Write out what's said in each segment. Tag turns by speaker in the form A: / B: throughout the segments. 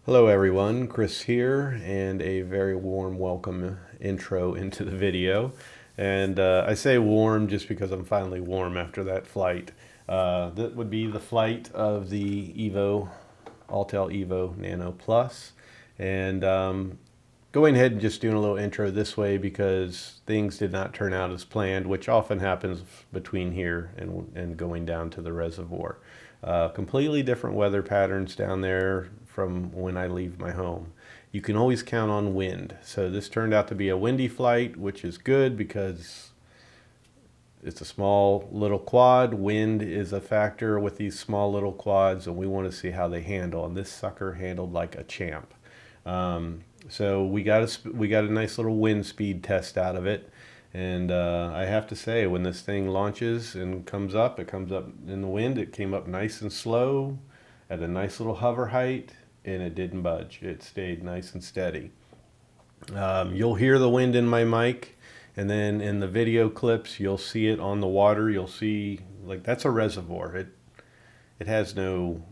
A: Hello everyone, Chris here, and a very warm welcome intro into the video. And I say warm just because I'm finally warm after that flight. That would be the flight of the Autel Evo Nano Plus. And going ahead and just doing a little intro this way because things did not turn out as planned, which often happens between here and going down to the reservoir. Completely different weather patterns down there from when I leave my home. You can always count on wind. So this turned out to be a windy flight, which is good because it's a small little quad. Wind is a factor with these small little quads, and we want to see how they handle. And this sucker handled like a champ. So we got a nice little wind speed test out of it. And I have to say, when this thing launches and it comes up in the wind. It came up nice and slow at a nice little hover height, and it didn't budge. It stayed nice and steady. You'll hear the wind in my mic, and then in the video clips, you'll see it on the water. You'll see, like, that's a reservoir. It has no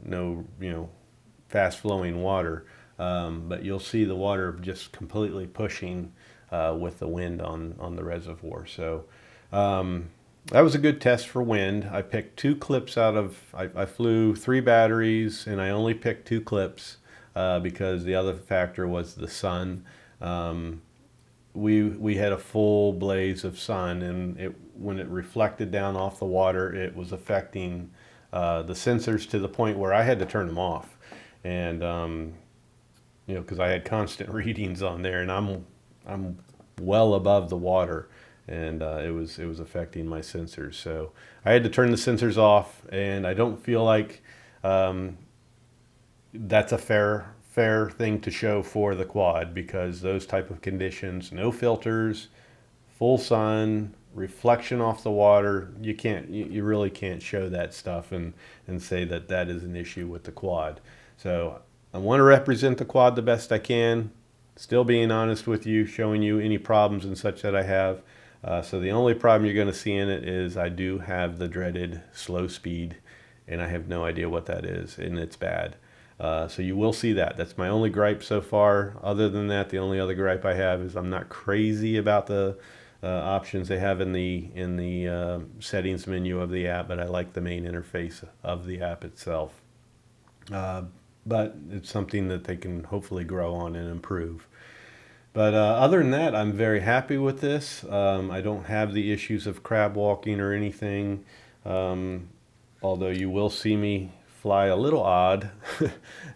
A: fast flowing water, but you'll see the water just completely pushing with the wind on the reservoir. So that was a good test for wind. I picked two clips I flew 3 batteries, and I only picked 2 clips because the other factor was the sun. We had a full blaze of sun, and when it reflected down off the water, it was affecting the sensors to the point where I had to turn them off. And because I had constant readings on there, and I'm well above the water, and it was affecting my sensors. So I had to turn the sensors off, and I don't feel like that's a fair thing to show for the quad, because those type of conditions, no filters, full sun, reflection off the water, you really can't show that stuff and say that is an issue with the quad. So I want to represent the quad the best I can, still being honest with you, showing you any problems and such that I have. So the only problem you're going to see in it is I do have the dreaded slow speed, and I have no idea what that is, and it's bad. So you will see that. That's my only gripe so far. Other than that, the only other gripe I have is I'm not crazy about the options they have in the settings menu of the app, but I like the main interface of the app itself. But it's something that they can hopefully grow on and improve. But other than that, I'm very happy with this. I don't have the issues of crab walking or anything, although you will see me fly a little odd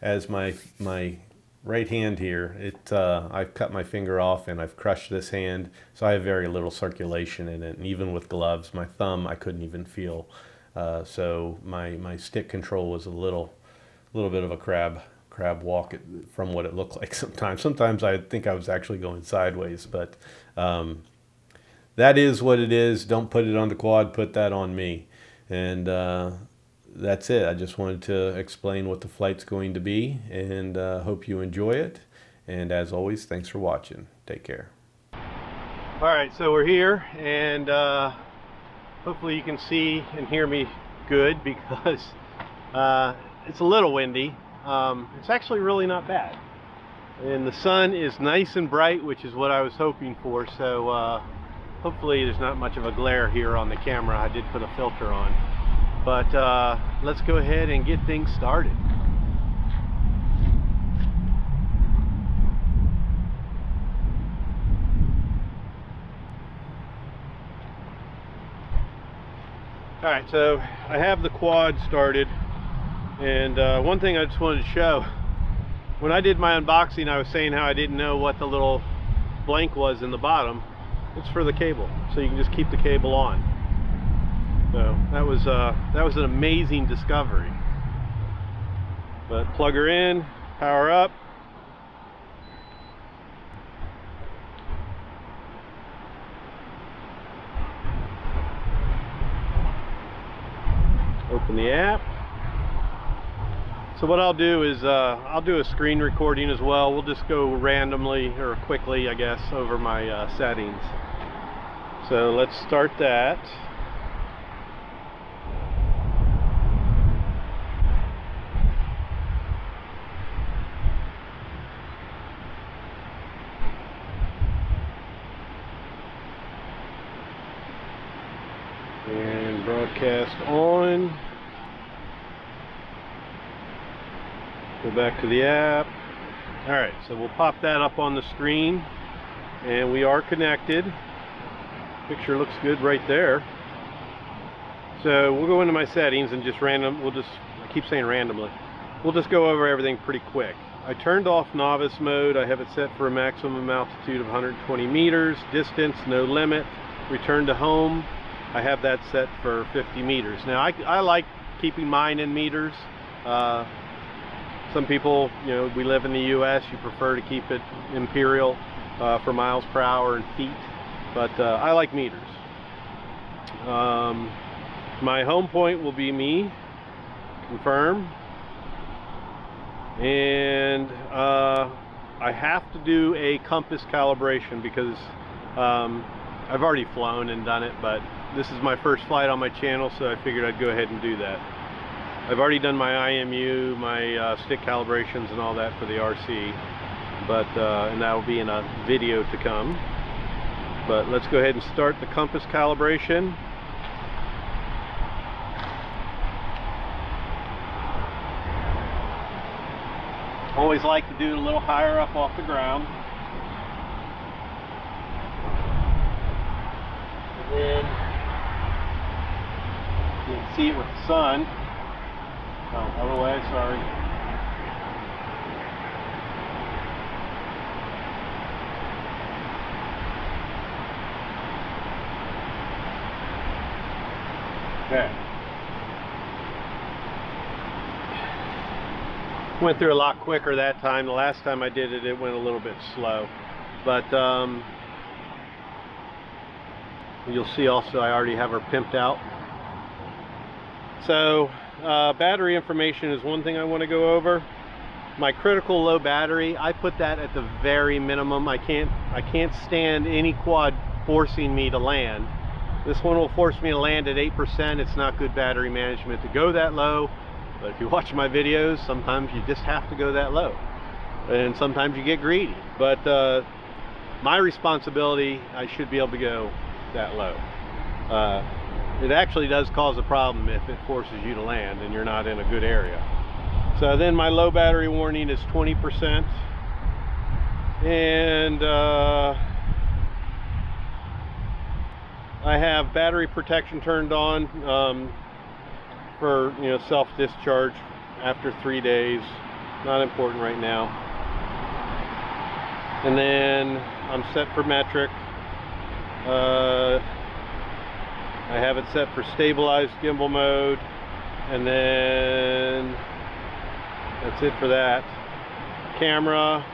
A: as my right hand here, I've cut my finger off and I've crushed this hand, so I have very little circulation in it. And even with gloves, my thumb I couldn't even feel. So my stick control was a little bit of a crab walk from what it looked like sometimes. Sometimes I think I was actually going sideways, but that is what it is. Don't put it on the quad, put that on me. And that's it. I just wanted to explain what the flight's going to be, and hope you enjoy it. And as always, thanks for watching. Take care. All right, so we're here, and hopefully you can see and hear me good, because it's a little windy. It's actually really not bad, and the sun is nice and bright, which is what I was hoping for. So hopefully there's not much of a glare here on the camera. I did put a filter on, but let's go ahead and get things started. All right, so I have the quad started. And one thing I just wanted to show, when I did my unboxing, I was saying how I didn't know what the little blank was in the bottom. It's for the cable, so you can just keep the cable on. So that was an amazing discovery. But plug her in, power up. Open the app. So what I'll do is I'll do a screen recording as well. We'll just go randomly or quickly, I guess, over my settings. So let's start that. Broadcast on. Go back to the app. Alright, so we'll pop that up on the screen, and we are connected. Picture looks good right there. So we'll go into my settings and just I keep saying randomly, we'll just go over everything pretty quick. I turned off novice mode. I have it set for a maximum altitude of 120 meters, distance no limit, return to home. I have that set for 50 meters. Now I like keeping mine in meters. Some people, you know, we live in the US, you prefer to keep it imperial for miles per hour and feet, but I like meters. My home point will be me, confirm, and I have to do a compass calibration because I've already flown and done it, but this is my first flight on my channel, so I figured I'd go ahead and do that. I've already done my IMU, my stick calibrations and all that for the RC, but and that will be in a video to come. But let's go ahead and start the compass calibration. Always like to do it a little higher up off the ground. And then you can see it with the sun. Oh, other way, sorry. Okay. Went through a lot quicker that time. The last time I did it, it went a little bit slow. But you'll see also I already have her pimped out. So battery information is one thing I want to go over. My critical low battery, I put that at the very minimum. I can't stand any quad forcing me to land. This one will force me to land at 8%. It's not good battery management to go that low, but if you watch my videos, sometimes you just have to go that low, and sometimes you get greedy. But my responsibility, I should be able to go that low. It actually does cause a problem if it forces you to land and you're not in a good area. So then my low battery warning is 20%, and I have battery protection turned on for, you know, self-discharge after 3 days. Not important right now. And then I'm set for metric. I have it set for stabilized gimbal mode, and then that's it for that. Camera,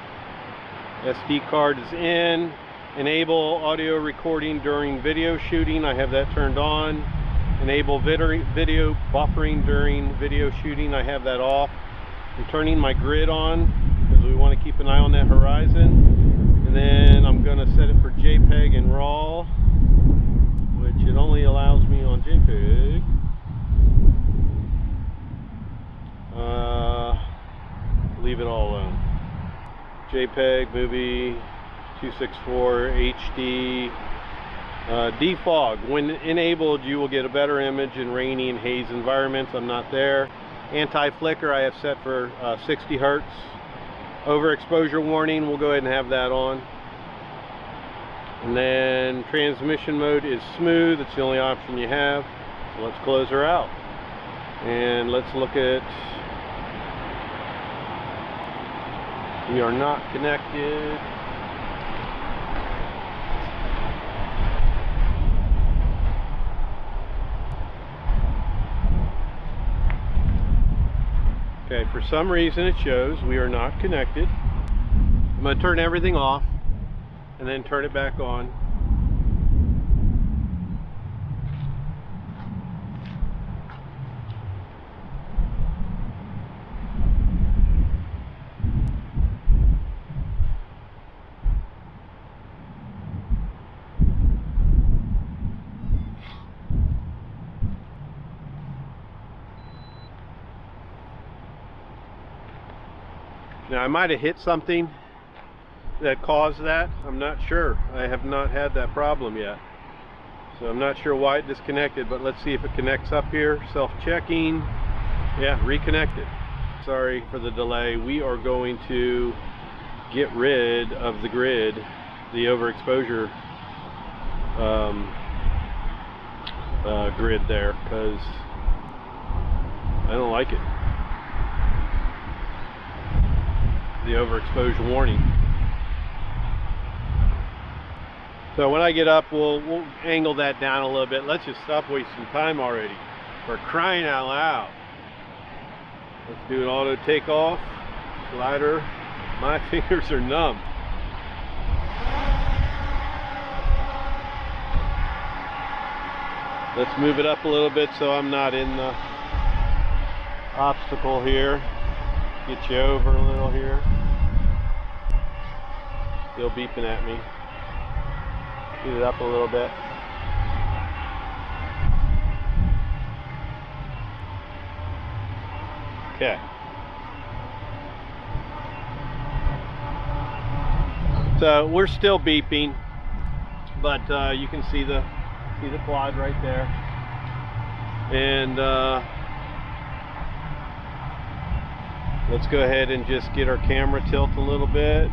A: SD card is in. Enable audio recording during video shooting. I have that turned on. Enable video buffering during video shooting. I have that off. I'm turning my grid on because we want to keep an eye on that horizon. And then I'm going to set it for JPEG and RAW, which it only allows me on JPEG. Leave it all alone. JPEG, movie, 264, HD. Defog. When enabled, you will get a better image in rainy and haze environments. I'm not there. Anti-flicker I have set for 60 Hertz. Overexposure warning, we'll go ahead and have that on. And then transmission mode is smooth. It's the only option you have. So let's close her out. And let's look at... We are not connected. Okay, for some reason it shows we are not connected. I'm going to turn everything off and then turn it back on. Now I might have hit something that caused that. I'm not sure. I have not had that problem yet. So I'm not sure why it disconnected, but let's see if it connects up here. Self-checking. Yeah, reconnected. Sorry for the delay. We are going to get rid of the grid, the overexposure grid there, because I don't like it. The overexposure warning. So when I get up, we'll angle that down a little bit. Let's just stop wasting time already. For crying out loud. Let's do an auto takeoff. Slider. My fingers are numb. Let's move it up a little bit so I'm not in the obstacle here. Get you over a little here. Still beeping at me. Speed it up a little bit. Okay. So we're still beeping, but you can see the quad right there. And let's go ahead and just get our camera tilt a little bit.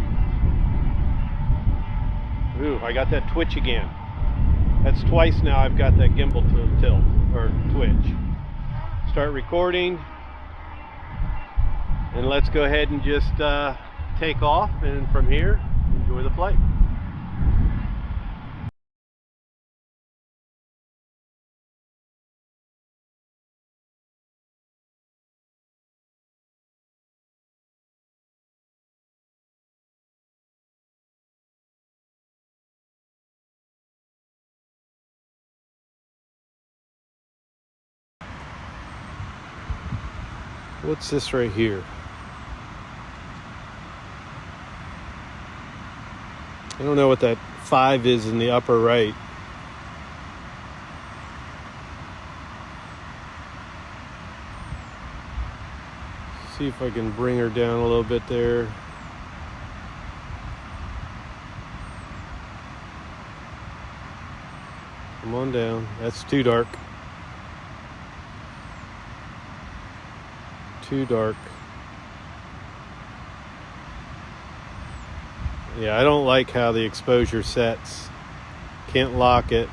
A: Ooh, I got that twitch again. That's twice now I've got that gimbal tilt or twitch. Start recording, and let's go ahead and just take off, and from here enjoy the flight. What's this right here? I don't know what that 5 is in the upper right. See if I can bring her down a little bit there. Come on down. That's too dark. Too dark. Yeah, I don't like how the exposure sets. Can't lock it.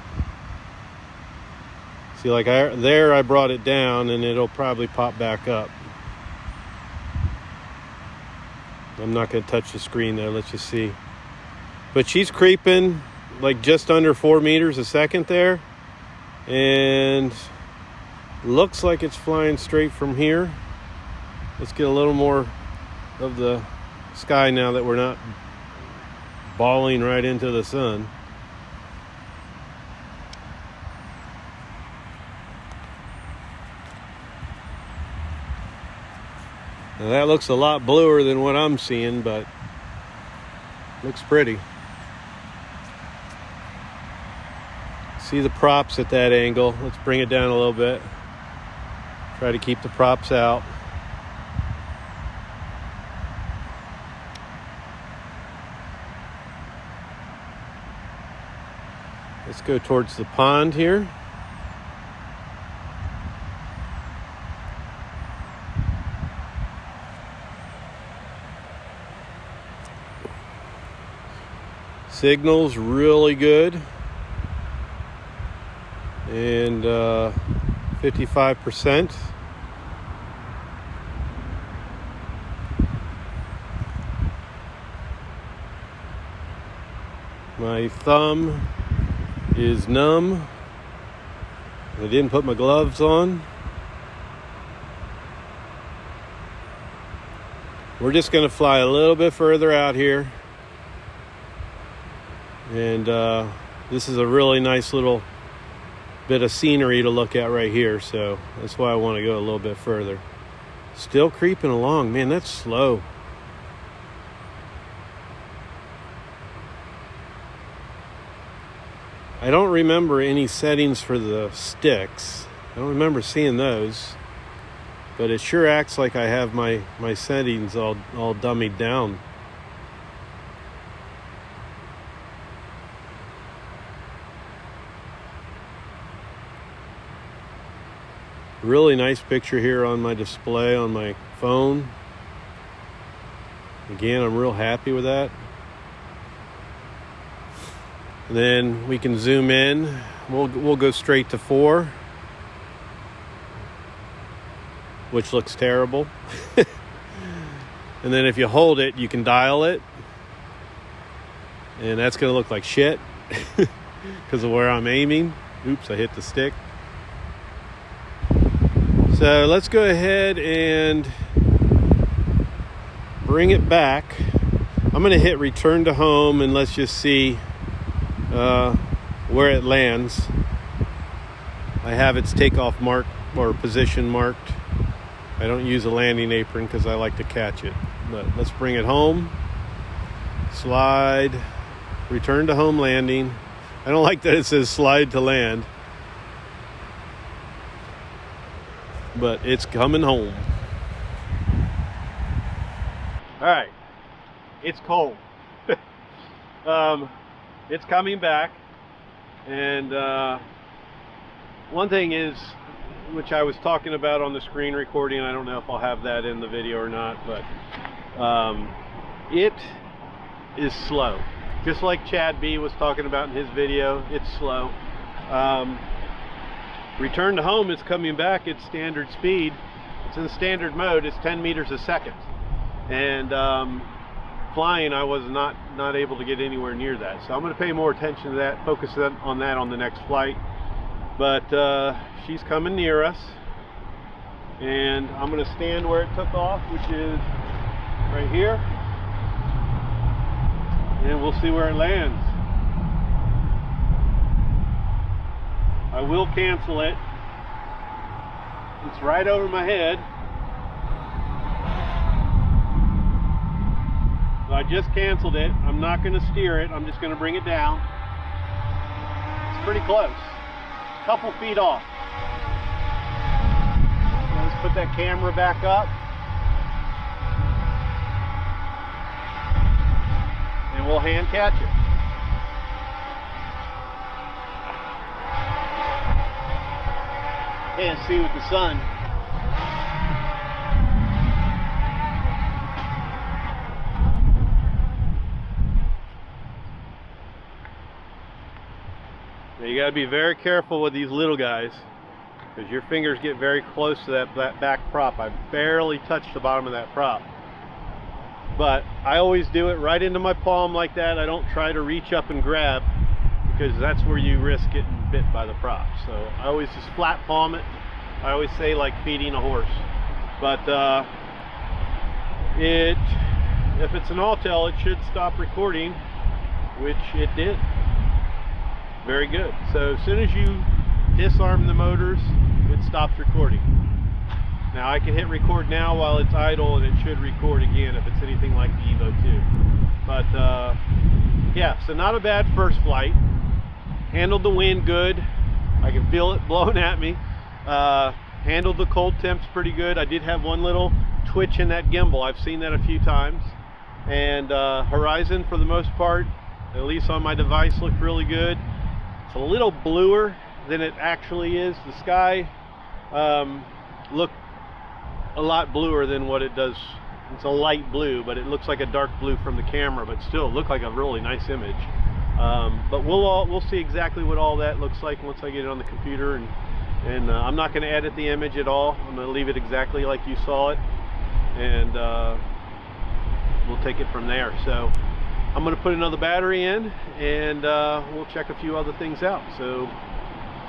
A: See, like I brought it down, and it'll probably pop back up. I'm not going to touch the screen there. Let's just see. But she's creeping like just under 4 meters a second there, and looks like it's flying straight from here. Let's get a little more of the sky now that we're not balling right into the sun. Now that looks a lot bluer than what I'm seeing, but looks pretty. See the props at that angle. Let's bring it down a little bit. Try to keep the props out. Let's go towards the pond here. Signal's really good. And 55%. My thumb is numb. I didn't put my gloves on. We're just going to fly a little bit further out here. And this is a really nice little bit of scenery to look at right here, so that's why I want to go a little bit further. Still creeping along. Man, that's slow. I don't remember any settings for the sticks. I don't remember seeing those, but it sure acts like I have my settings all dummied down. Really nice picture here on my display on my phone. Again, I'm real happy with that. And then we can zoom in. We'll go straight to 4, which looks terrible. And then if you hold it, you can dial it. And that's going to look like shit because of where I'm aiming. Oops, I hit the stick. So let's go ahead and bring it back. I'm going to hit return to home and let's just see where it lands. I have its takeoff mark or position marked. I don't use a landing apron because I like to catch it. But let's bring it home. Slide. Return to home landing. I don't like that it says slide to land. But it's coming home. Alright. It's cold. It's coming back. And one thing is, which I was talking about on the screen recording, I don't know if I'll have that in the video or not, but it is slow. Just like Chad B was talking about in his video, it's slow. Return to home is coming back at standard speed. It's in standard mode. It's 10 meters a second. And flying, I was not able to get anywhere near that. So I'm going to pay more attention to that, focus on that on the next flight. But she's coming near us. And I'm going to stand where it took off, which is right here. And we'll see where it lands. I will cancel it. It's right over my head. So I just canceled it. I'm not going to steer it. I'm just going to bring it down. It's pretty close. A couple feet off. So let's put that camera back up. And we'll hand catch it. Can't see with the sun. Now you got to be very careful with these little guys because your fingers get very close to that back prop. I barely touched the bottom of that prop. But I always do it right into my palm like that. I don't try to reach up and grab because that's where you risk getting bit by the prop. So I always just flat palm it. I always say like feeding a horse. But if it's an Autel, it should stop recording, which it did. Very good. So as soon as you disarm the motors, it stops recording. Now I can hit record now while it's idle and it should record again if it's anything like the Evo 2. But yeah, so not a bad first flight. Handled the wind good. I can feel it blowing at me. Handled the cold temps pretty good. I did have one little twitch in that gimbal. I've seen that a few times. And horizon for the most part, at least on my device, looked really good. It's a little bluer than it actually is. The sky looked a lot bluer than what it does. It's a light blue, but it looks like a dark blue from the camera, but still looked like a really nice image. But we'll see exactly what all that looks like once I get it on the computer, and I'm not going to edit the image at all. I'm going to leave it exactly like you saw it, and we'll take it from there. So I'm going to put another battery in, and we'll check a few other things out. So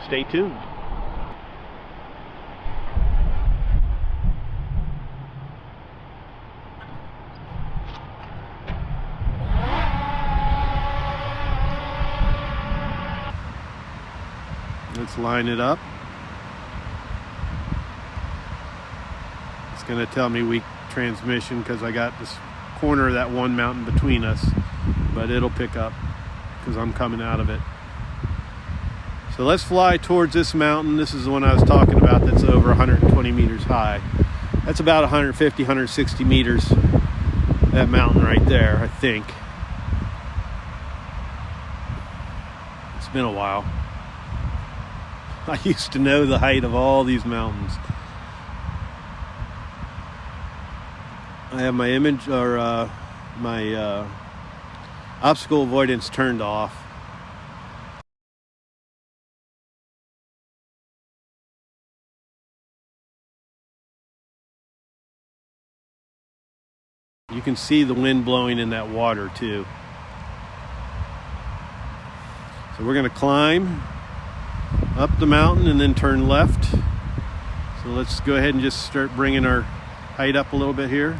A: stay tuned. Let's line it up. It's going to tell me weak transmission because I got this corner of that one mountain between us, but it'll pick up because I'm coming out of it. So let's fly towards this mountain. This is the one I was talking about that's over 120 meters high. That's about 150, 160 meters, that mountain right there, I think. It's been a while. I used to know the height of all these mountains. I have my image, or my obstacle avoidance turned off. You can see the wind blowing in that water too. So we're going to climb up the mountain and then turn left. So let's go ahead and just start bringing our height up a little bit here.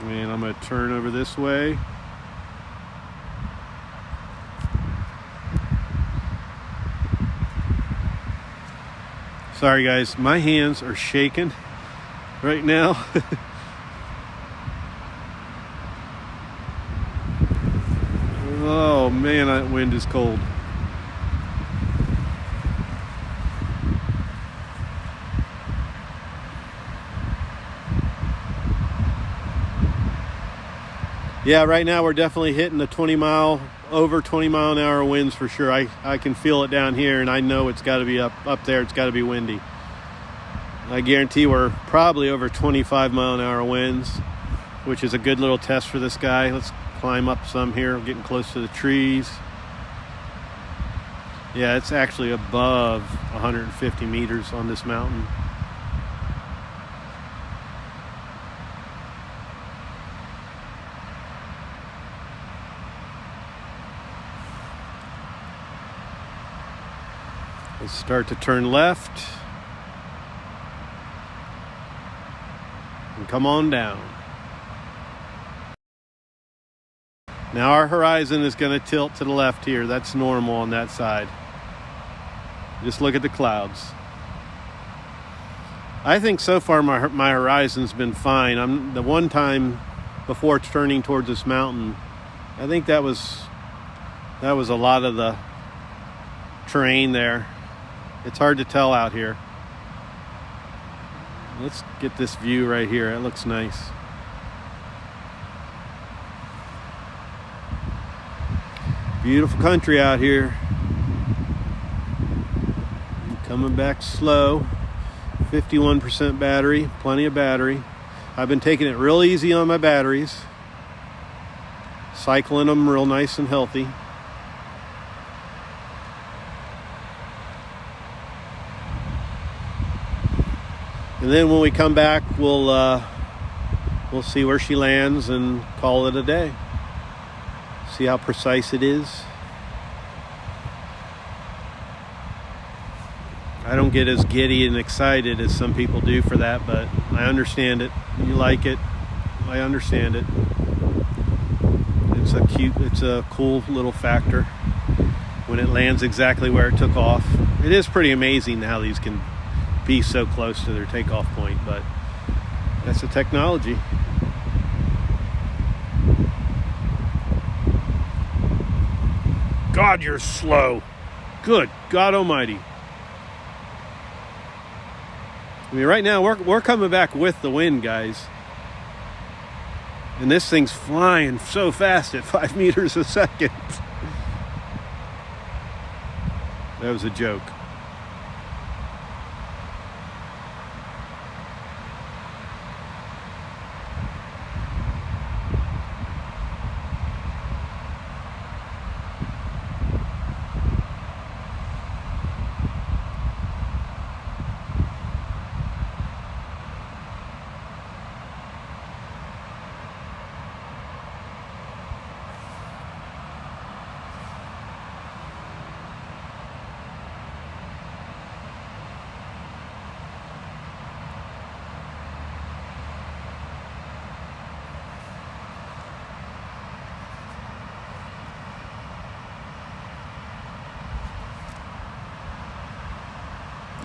A: And I'm going to turn over this way. Sorry guys, my hands are shaking right now. Oh man, that wind is cold. Yeah, right now we're definitely hitting the over 20 mile an hour winds for sure. I can feel it down here, and I know it's got to be up there. It's got to be windy. I guarantee we're probably over 25 mile an hour winds, which is a good little test for this guy. Let's climb up some here. We're getting close to the trees. Yeah, it's actually above 150 meters on this mountain. Let's start to turn left and come on down. Now our horizon is going to tilt to the left here. That's normal on that side. Just look at the clouds. I think so far my horizon's been fine. The one time before turning towards this mountain, I think that was a lot of the terrain there. It's hard to tell out here. Let's get this view right here. It looks nice. Beautiful country out here. Coming back slow. 51% battery, plenty of battery. I've been taking it real easy on my batteries. Cycling them real nice and healthy. And then when we come back, we'll see where she lands and call it a day. See how precise it is. I don't get as giddy and excited as some people do for that, but I understand it. You like it, I understand it. It's a cool little factor when it lands exactly where it took off. It is pretty amazing how these can be so close to their takeoff point, but that's the technology. God, you're slow. Good God almighty. I mean, right now we're coming back with the wind, guys. And this thing's flying so fast at 5 meters a second. That was a joke.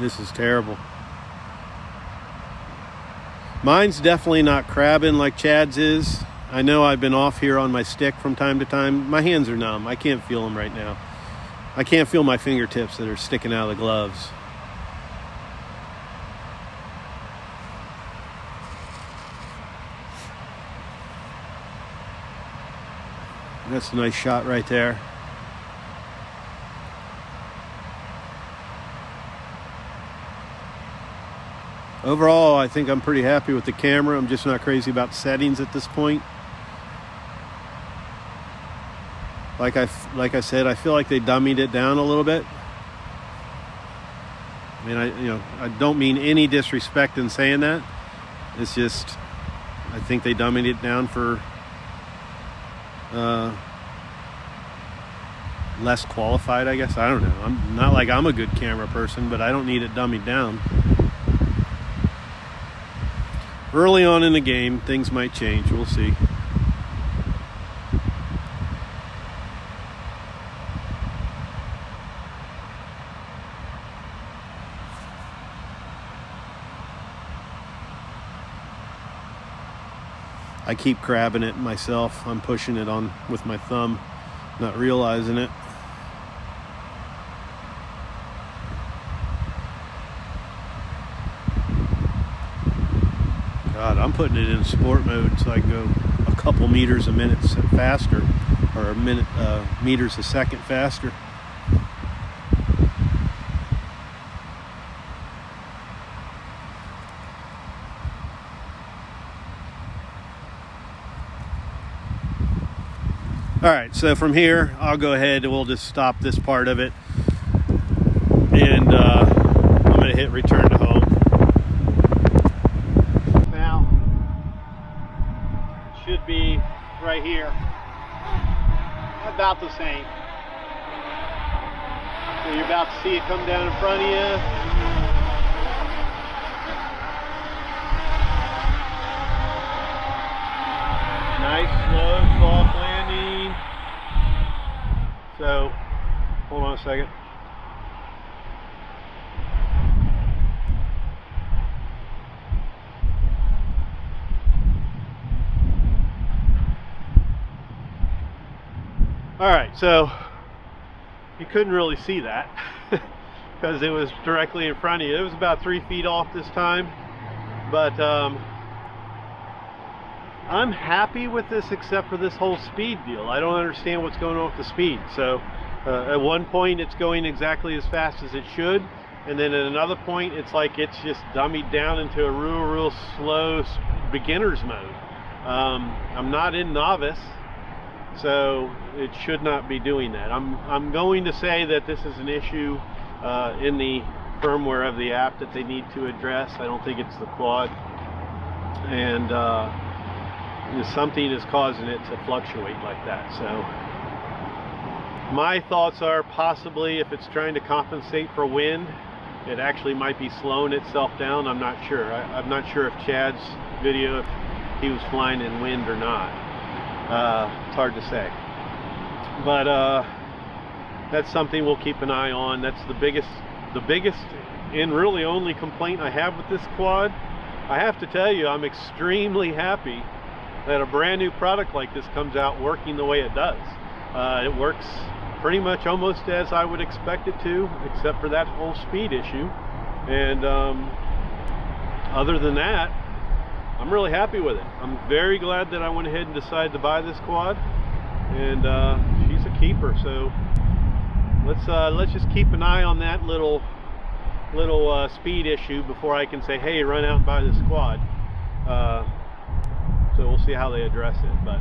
A: This is terrible. Mine's definitely not crabbing like Chad's is. I know I've been off here on my stick from time to time. My hands are numb. I can't feel them right now. I can't feel my fingertips that are sticking out of the gloves. That's a nice shot right there. Overall, I think I'm pretty happy with the camera. I'm just not crazy about settings at this point. Like I said, I feel like they dummied it down a little bit. I mean, I don't mean any disrespect in saying that. It's just, I think they dummied it down for less qualified, I guess. I don't know. I'm not like I'm a good camera person, but I don't need it dummied down. Early on in the game, things might change. We'll see. I keep grabbing it myself. I'm pushing it on with my thumb, not realizing it. God, I'm putting it in sport mode so I can go a couple meters a minute faster, or a minute meters a second faster. All right, so from here, I'll go ahead and we'll just stop this part of it. And I'm going to hit return to home. Now, it should be right here. About the same. So you're about to see it come down in front of you. Nice, slow, soft landing. So, hold on a second. Alright, so you couldn't really see that because it was directly in front of you. It was about 3 feet off this time, but I'm happy with this except for this whole speed deal. I don't understand what's going on with the speed. So at one point it's going exactly as fast as it should, and then at another point it's like it's just dummied down into a real slow beginner's mode. I'm not in novice, so it should not be doing that. I'm going to say that this is an issue in the firmware of the app that they need to address. I don't think it's the quad, and something is causing it to fluctuate like that. So my thoughts are possibly if it's trying to compensate for wind, it actually might be slowing itself down. I'm not sure. I'm not sure if Chad's video, if he was flying in wind or not. It's hard to say, but that's something we'll keep an eye on. That's the biggest and really only complaint I have with this quad. I have to tell you, I'm extremely happy that a brand new product like this comes out working the way it does. It works pretty much almost as I would expect it to, except for that whole speed issue. And other than that, I'm really happy with it. I'm very glad that I went ahead and decided to buy this quad, and she's a keeper. So let's just keep an eye on that little speed issue before I can say, hey, run out and buy this quad. So we'll see how they address it. But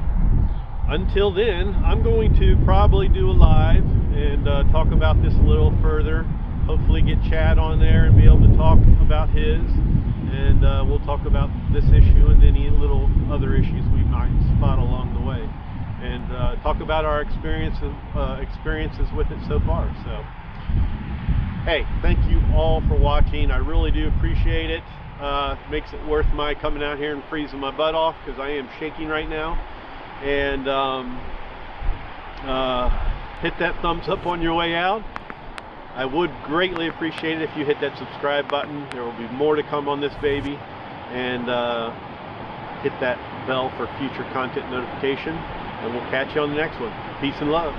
A: until then, I'm going to probably do a live and talk about this a little further. Hopefully get Chad on there and be able to talk about his, and we'll talk about this issue and any little other issues we might spot along the way, and talk about our experiences with it so far. So hey, thank you all for watching. I really do appreciate it. Makes it worth my coming out here and freezing my butt off, because I am shaking right now. And hit that thumbs up on your way out. I would greatly appreciate it if you hit that subscribe button. There will be more to come on this baby. And hit that bell for future content notification. And we'll catch you on the next one. Peace and love.